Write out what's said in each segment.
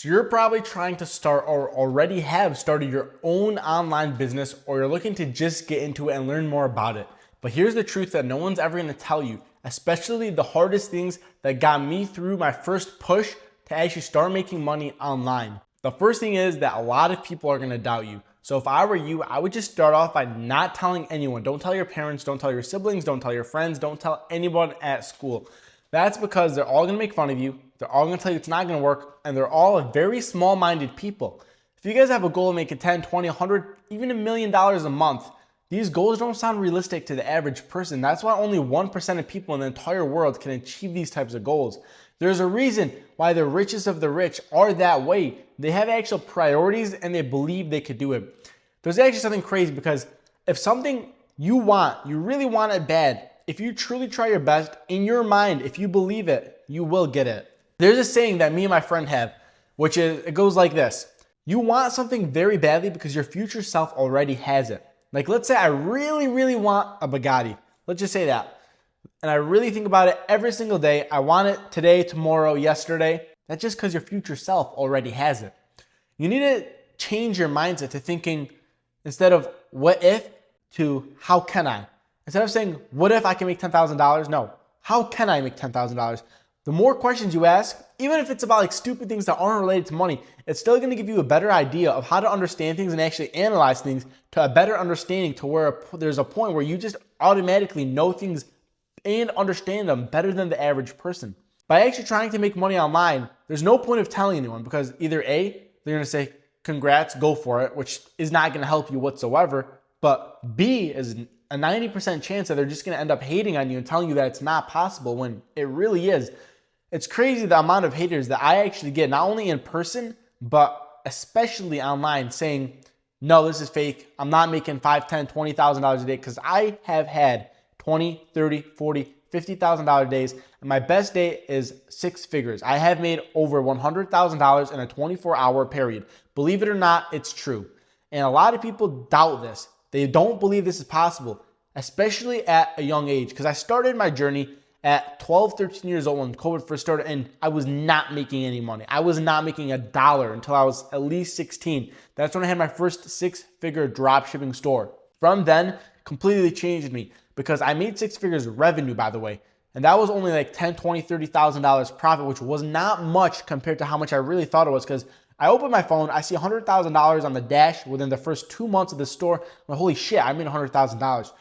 So you're probably trying to start or already have started your own online business, or you're looking to just get into it and learn more about it. But here's the truth that no one's ever gonna tell you, especially the hardest things that got me through my first push to actually start making money online. The first thing is that a lot of people are gonna doubt you. So if I were you, I would just start off by not telling anyone. Don't tell your parents, don't tell your siblings, don't tell your friends, don't tell anyone at school. That's because they're all gonna make fun of you. They're all gonna tell you it's not gonna work, and they're all very small-minded people. If you guys have a goal of making 10, 20, 100, even $1 million a month, these goals don't sound realistic to the average person. That's why only 1% of people in the entire world can achieve these types of goals. There's a reason why the richest of the rich are that way. They have actual priorities and they believe they could do it. There's actually something crazy, because if something you want, you really want it bad, if you truly try your best, in your mind, if you believe it, you will get it. There's a saying that me and my friend have, which is, it goes like this. You want something very badly because your future self already has it. Like, let's say I really, really want a Bugatti. Let's just say that. And I really think about it every single day. I want it today, tomorrow, yesterday. That's just because your future self already has it. You need to change your mindset to thinking, instead of what if, to how can I? Instead of saying, what if I can make $10,000? No, how can I make $10,000? The more questions you ask, even if it's about like stupid things that aren't related to money, it's still going to give you a better idea of how to understand things and actually analyze things to a better understanding, to where there's a point where you just automatically know things and understand them better than the average person. By actually trying to make money online, there's no point of telling anyone, because either A, they're going to say, congrats, go for it, which is not going to help you whatsoever. But B is a 90% chance that they're just going to end up hating on you and telling you that it's not possible when it really is. It's crazy the amount of haters that I actually get, not only in person, but especially online, saying, no, this is fake. I'm not making $5,000, $10,000, $20,000 a day, because I have had $20,000, $30,000, $40,000, $50,000 days, and my best day is six figures. I have made over $100,000 in a 24-hour period. Believe it or not, it's true. And a lot of people doubt this. They don't believe this is possible, especially at a young age, because I started my journey at 12, 13 years old when COVID first started, and I was not making any money. I was not making $1 until I was at least 16. That's when I had my first six-figure dropshipping store. From then, completely changed me, because I made six figures revenue, by the way. And that was only like $10,000, $20,000, $30,000 profit, which was not much compared to how much I really thought it was, because I open my phone, I see $100,000 on the dash within the first 2 months of the store. I'm like, holy shit, I made $100,000.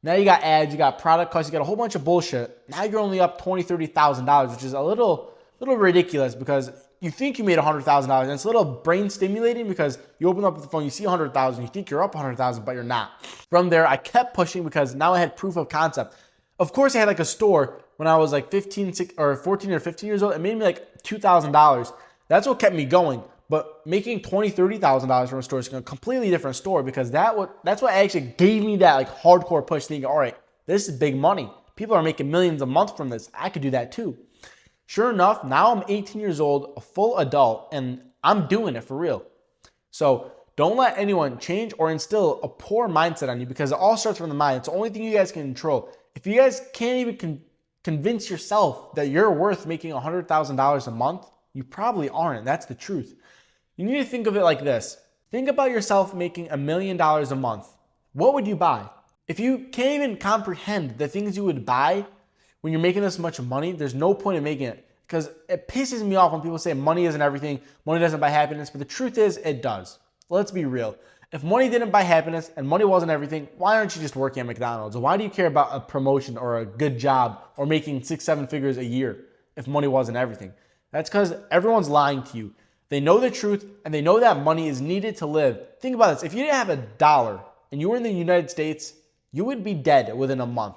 Now you got ads, you got product costs, you got a whole bunch of bullshit. Now you're only up $20,000, $30,000, which is a little ridiculous, because you think you made $100,000, and it's a little brain stimulating, because you open up the phone, you see $100,000, you think you're up $100,000, but you're not. From there, I kept pushing, because now I had proof of concept. Of course, I had like a store when I was like 14 or 15 years old. It made me like $2,000. That's what kept me going. But making $20,000, $30,000 from a store is a completely different story, because that's what actually gave me that like hardcore push, thinking, all right, this is big money. People are making millions a month from this. I could do that too. Sure enough, now I'm 18 years old, a full adult, and I'm doing it for real. So don't let anyone change or instill a poor mindset on you, because it all starts from the mind. It's the only thing you guys can control. If you guys can't even convince yourself that you're worth making $100,000 a month, you probably aren't. That's the truth. You need to think of it like this. Think about yourself making $1 million a month. What would you buy? If you can't even comprehend the things you would buy when you're making this much money, there's no point in making it, because it pisses me off when people say money isn't everything, money doesn't buy happiness, but the truth is it does. Let's be real. If money didn't buy happiness and money wasn't everything, why aren't you just working at McDonald's? Why do you care about a promotion or a good job or making 6, 7 figures a year if money wasn't everything? That's because everyone's lying to you. They know the truth, and they know that money is needed to live. Think about this. If you didn't have $1 and you were in the United States, you would be dead within a month.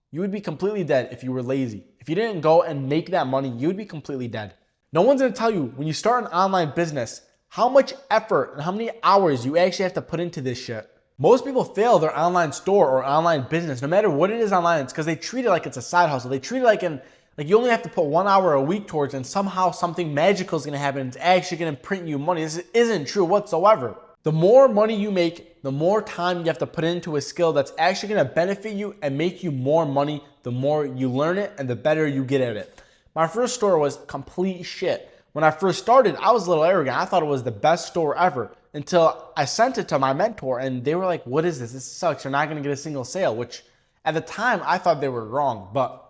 You would be completely dead if you were lazy. If you didn't go and make that money, you would be completely dead. No one's going to tell you when you start an online business how much effort and how many hours you actually have to put into this shit. Most people fail their online store or online business, no matter what it is online. It's because they treat it like it's a side hustle. They treat it like you only have to put 1 hour a week towards it, and somehow something magical is going to happen. It's actually going to print you money. This isn't true whatsoever. The more money you make, the more time you have to put into a skill that's actually going to benefit you and make you more money. The more you learn it and the better you get at it. My first store was complete shit. When I first started, I was a little arrogant. I thought it was the best store ever until I sent it to my mentor and they were like, what is this? This sucks. You're not going to get a single sale, which at the time I thought they were wrong. But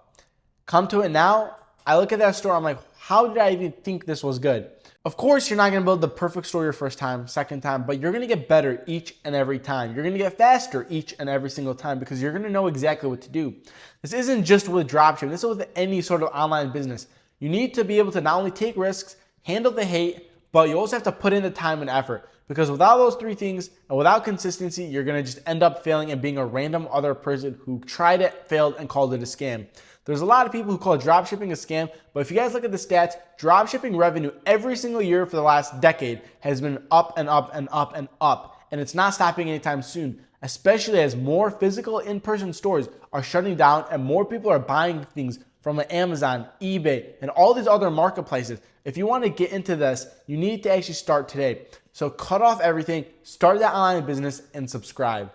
come to it now, I look at that store, I'm like, how did I even think this was good? Of course, you're not going to build the perfect store your first time, second time, but you're going to get better each and every time. You're going to get faster each and every single time because you're going to know exactly what to do. This isn't just with dropshipping. This is with any sort of online business. You need to be able to not only take risks, handle the hate, but you also have to put in the time and effort. Because without those three things and without consistency, you're going to just end up failing and being a random other person who tried it, failed, and called it a scam. There's a lot of people who call dropshipping a scam, but if you guys look at the stats, dropshipping revenue every single year for the last decade has been up and up and up and up, and it's not stopping anytime soon, especially as more physical in-person stores are shutting down and more people are buying things from Amazon, eBay, and all these other marketplaces. If you want to get into this, you need to actually start today. So cut off everything, start that online business, and subscribe.